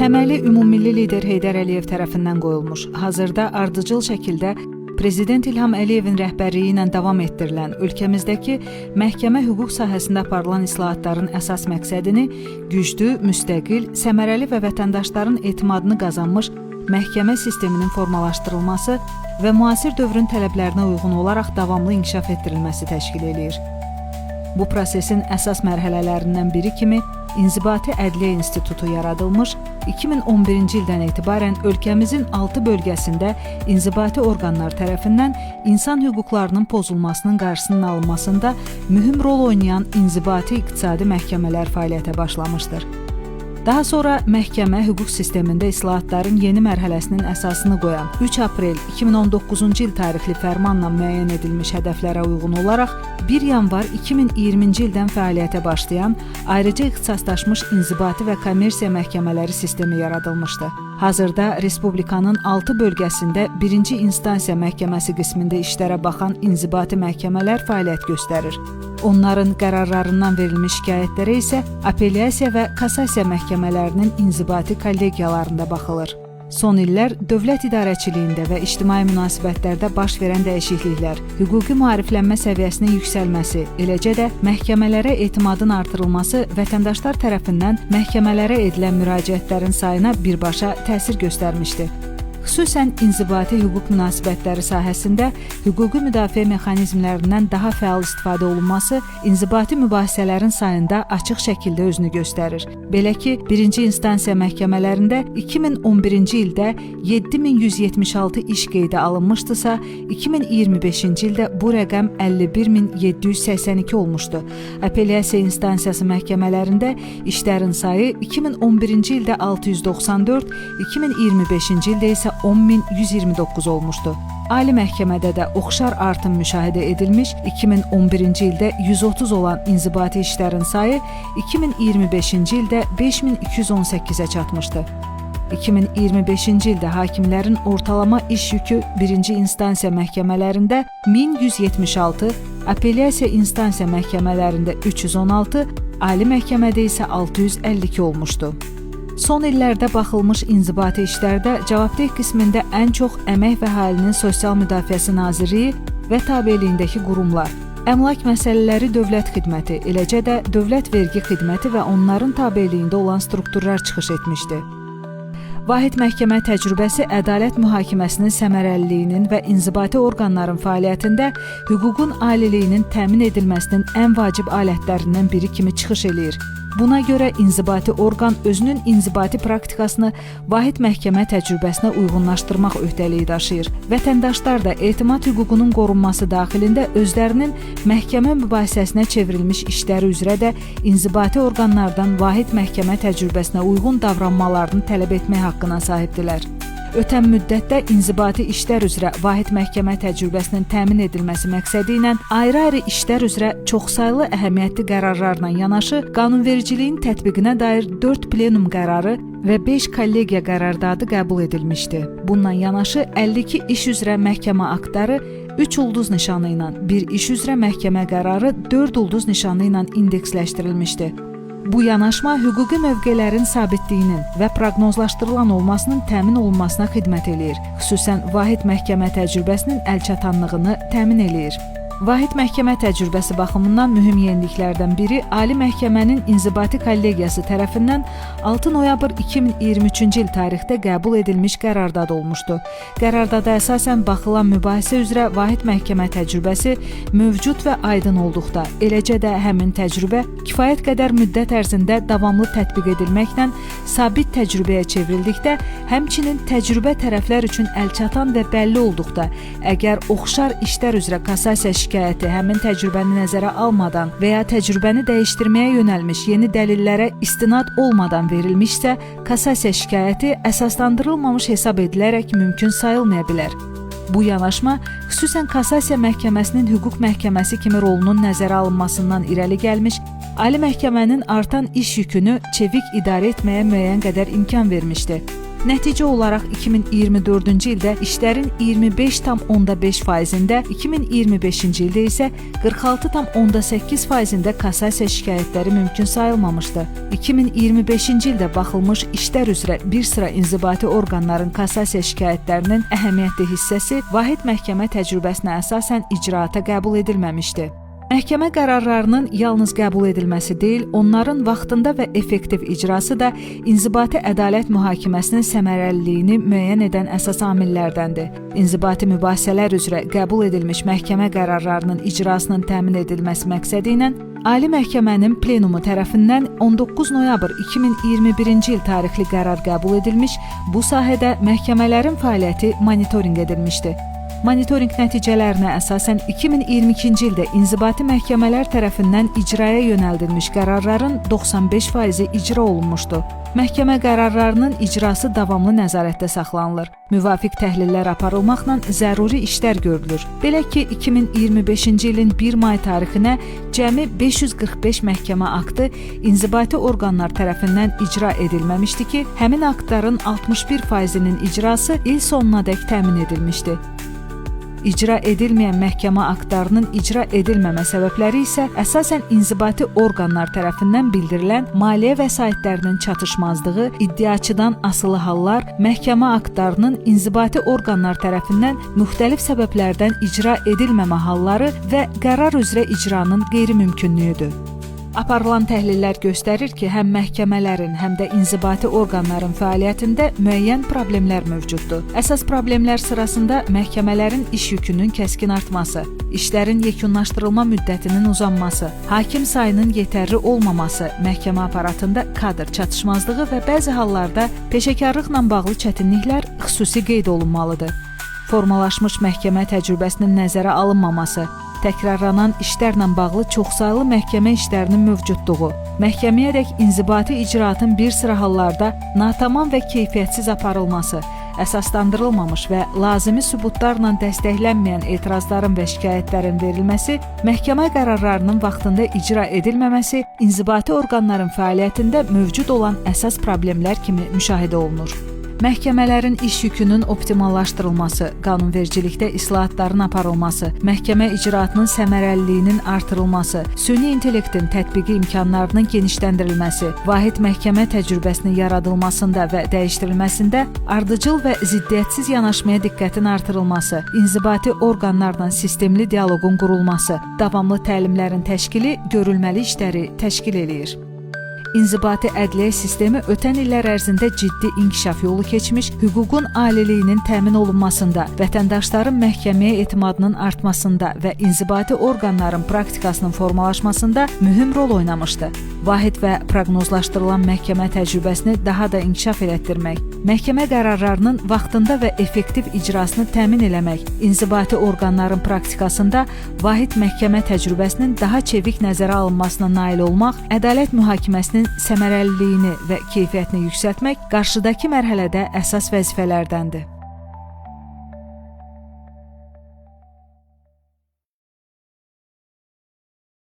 təməli ümummilli lider Heydər Əliyev tərəfindən qoyulmuş, hazırda ardıcıl şəkildə Prezident İlham Əliyevin rəhbərliyi ilə davam etdirilən ölkəmizdəki məhkəmə hüquq sahəsində aparılan islahatların əsas məqsədini güclü, müstəqil, səmərəli və vətəndaşların etimadını qazanmış məhkəmə sisteminin formalaşdırılması və müasir dövrün tələblərinə uyğun olaraq davamlı inkişaf etdirilməsi təşkil edir. Bu prosesin əsas mərhələlərindən biri kimi İnzibati Ədliyyə İnstitutu yaradılmış, 2011-ci ildən etibarən ölkəmizin 6 bölgəsində inzibati orqanlar tərəfindən insan hüquqlarının pozulmasının qarşısının alınmasında mühüm rol oynayan inzibati iqtisadi məhkəmələr fəaliyyətə başlamışdır. Daha sonra məhkəmə hüquq sistemində islahatların yeni mərhələsinin əsasını qoyan 3 aprel 2019-cu il tarixli fərmanla müəyyən edilmiş hədəflərə uyğun olaraq 1 yanvar 2020-ci ildən fəaliyyətə başlayan ayrıca ixtisaslaşmış inzibati və kommersiya məhkəmələri sistemi yaradılmışdı. Hazırda Respublikanın 6 bölgəsində 1-ci instansiya məhkəməsi qismində işlərə baxan inzibati məhkəmələr fəaliyyət göstərir. Onların qərarlarından verilmiş şikayətlərə isə apellyasiya və kassasiya məhkəmələrinin inzibati kollegiyalarında baxılır. Son illər dövlət idarəçiliyində və ictimai münasibətlərdə baş verən dəyişikliklər, hüquqi maariflənmə səviyyəsinin yüksəlməsi, eləcə də məhkəmələrə etimadın artırılması vətəndaşlar tərəfindən məhkəmələrə edilən müraciətlərin sayına birbaşa təsir göstərmişdi. Xüsusən inzibati hüquq münasibətləri sahəsində hüquqi müdafiə mexanizmlərindən daha fəal istifadə olunması inzibati mübahisələrin sayında açıq şəkildə özünü göstərir. Belə ki, 1-ci instansiya məhkəmələrində 2011-ci ildə 7176 iş qeydə alınmışdısa, 2025-ci ildə bu rəqəm 51782 olmuşdu. Apellyasiya instansiyası məhkəmələrində işlərin sayı 2011-ci ildə 694, 2025-ci ildə isə 10129 olmuşdu. Ali məhkəmədə də oxşar artım müşahidə edilmiş, 2011-ci ildə 130 olan inzibati işlərin sayı 2025-ci ildə 5218-ə çatmışdı. 2025-ci ildə hakimlərin ortalama iş yükü 1-ci instansiya məhkəmələrində 1176, apellyasiya instansiya məhkəmələrində 316, ali məhkəmədə isə 652 olmuşdu. Son illərdə baxılmış inzibati işlərdə cavabdeh qismində ən çox Əmək və Əhalinin Sosial Müdafiəsi Nazirliyi və tabeliyindəki qurumlar, əmlak məsələləri dövlət xidməti, eləcə də dövlət vergi xidməti və onların tabeliyində olan strukturlar çıxış etmişdi. Vahid məhkəmə təcrübəsi ədalət mühakiməsinin səmərəliliyinin və inzibati orqanların fəaliyyətində hüququn aliliyinin təmin edilməsinin ən vacib alətlərindən biri kimi çıxış eləyir. Buna görə inzibati orqan özünün inzibati praktikasını vahid məhkəmə təcrübəsinə uyğunlaşdırmaq öhdəliyi daşıyır. Vətəndaşlar da etimad hüququnun qorunması daxilində özlərinin məhkəmə mübahisəsinə çevrilmiş işləri üzrə də inzibati orqanlardan vahid məhkəmə təcrübəsinə uyğun davranmalarını tələb etmək haqqına sahibdirlər. Ötən müddətdə inzibati işlər üzrə vahid məhkəmə təcrübəsinin təmin edilməsi məqsədi ilə ayrı-ayrı işlər üzrə çoxsaylı əhəmiyyətli qərarlarla yanaşı qanunvericiliyin tətbiqinə dair 4 plenum qərarı və 5 kollegiya qərardadı qəbul edilmişdi. Bununla yanaşı 52 iş üzrə məhkəmə aktları 3 ulduz nişanı ilə, 1 iş üzrə məhkəmə qərarı 4 ulduz nişanı ilə indeksləşdirilmişdi. Bu yanaşma hüquqi mövqelərin sabitliyinin və proqnozlaşdırılan olmasının təmin olunmasına xidmət eləyir, xüsusən vahid məhkəmə təcrübəsinin əlçatanlığını təmin eləyir. Vahid məhkəmə təcrübəsi baxımından mühüm yeniliklərdən biri Ali Məhkəmənin İnzibati Kollegiyası tərəfindən 6 noyabr 2023-cü il tarixdə qəbul edilmiş qərardad olmuşdu. Qərardada əsasən baxılan mübahisə üzrə vahid məhkəmə təcrübəsi mövcud və aydın olduqda, eləcə də həmin təcrübə kifayət qədər müddət ərzində davamlı tətbiq edilməklə sabit təcrübəyə çevrildikdə, həmçinin təcrübə tərəflər üçün əlçatan və bəlli olduqda, əgər oxşar işlər üzrə kassasiya şikayəti həmin təcrübəni nəzərə almadan və ya təcrübəni dəyişdirməyə yönəlmiş yeni dəlillərə istinad olmadan verilmişsə, kassasiya şikayəti əsaslandırılmamış hesab edilərək mümkün sayılmaya bilər. Bu yanaşma xüsusən kassasiya məhkəməsinin hüquq məhkəməsi kimi rolunun nəzərə alınmasından irəli gəlmiş, Ali Məhkəmənin artan iş yükünü çevik idarə etməyə müəyyən qədər imkan vermişdi. Nəticə olaraq 2024-cü ildə işlərin 25,5%-də, 2025-ci ildə isə 46,8%-də kassasiya şikayətləri mümkün sayılmamışdı. 2025-ci ildə baxılmış işlər üzrə bir sıra inzibati orqanların kassasiya şikayətlərinin əhəmiyyətli hissəsi vahid məhkəmə təcrübəsinə əsasən icraata qəbul edilməmişdi. Məhkəmə qərarlarının yalnız qəbul edilməsi deyil, onların vaxtında və effektiv icrası da inzibati ədalət mühakiməsinin səmərəliliyini müəyyən edən əsas amillərdəndir. İnzibati mübahisələr üzrə qəbul edilmiş məhkəmə qərarlarının icrasının təmin edilməsi məqsədi ilə Ali Məhkəmənin plenumu tərəfindən 19 noyabr 2021-ci il tarixli qərar qəbul edilmiş, bu sahədə məhkəmələrin fəaliyyəti monitorinq edilmişdi. Monitorinq nəticələrinə əsasən 2022-ci ildə inzibati məhkəmələr tərəfindən icraya yönəldilmiş qərarların 95%-i icra olunmuşdu. Məhkəmə qərarlarının icrası davamlı nəzarətdə saxlanılır. Müvafiq təhlillər aparılmaqla zəruri işlər görülür. Belə ki, 2025-ci ilin 1 may tarixinə cəmi 545 məhkəmə aktı inzibati orqanlar tərəfindən icra edilməmişdi ki, həmin aktların 61%-nin icrası il sonunadək təmin edilmişdi. İcra edilməyən məhkəmə aktlarının icra edilməmə səbəbləri isə əsasən inzibati orqanlar tərəfindən bildirilən maliyyə vəsaitlərinin çatışmazlığı, iddiaçıdan asılı hallar, məhkəmə aktlarının inzibati orqanlar tərəfindən müxtəlif səbəblərdən icra edilməmə halları və qərar üzrə icranın qeyri-mümkünlüyüdür. Aparılan təhlillər göstərir ki, həm məhkəmələrin, həm də inzibati orqanların fəaliyyətində müəyyən problemlər mövcuddur. Əsas problemlər sırasında məhkəmələrin iş yükünün kəskin artması, işlərin yekunlaşdırılma müddətinin uzanması, hakim sayının yetərli olmaması, məhkəmə aparatında kadr çatışmazlığı və bəzi hallarda peşəkarlıqla bağlı çətinliklər xüsusi qeyd olunmalıdır. Formalaşmış məhkəmə təcrübəsinin nəzərə alınmaması, təkrarlanan işlərlə bağlı çoxsaylı məhkəmə işlərinin mövcudluğu, məhkəməyədək inzibati icraatın bir sıra hallarda natamam və keyfiyyətsiz aparılması, əsaslandırılmamış və lazımi sübutlarla dəstəklənməyən etirazların və şikayətlərin verilməsi, məhkəmə qərarlarının vaxtında icra edilməməsi inzibati orqanların fəaliyyətində mövcud olan əsas problemlər kimi müşahidə olunur. Məhkəmələrin iş yükünün optimallaşdırılması, qanunvericilikdə islahatların aparılması, məhkəmə icraatının səmərəliliyinin artırılması, süni intellektin tətbiqi imkanlarının genişləndirilməsi, vahid məhkəmə təcrübəsinin yaradılmasında və dəyişdirilməsində ardıcıl və ziddiyyətsiz yanaşmaya diqqətin artırılması, inzibati orqanlarla sistemli dialoqun qurulması, davamlı təlimlərin təşkili görülməli işləri təşkil eləyir. İnzibati ədliyyə sistemi ötən illər ərzində ciddi inkişaf yolu keçmiş, hüququn aliliyinin təmin olunmasında, vətəndaşların məhkəməyə etimadının artmasında və inzibati orqanların praktikasının formalaşmasında mühüm rol oynamışdı. Vahid və proqnozlaşdırılan məhkəmə təcrübəsini daha da inkişaf elətdirmək, məhkəmə qərarlarının vaxtında və effektiv icrasını təmin eləmək, inzibati orqanların praktikasında vahid məhkəmə təcrübəsinin daha çevik nəzərə alınmasına nail olmaq, ədalət mühakiməsinin səmərəliliyini və keyfiyyətini yüksəltmək qarşıdakı mərhələdə əsas vəzifələrdəndir.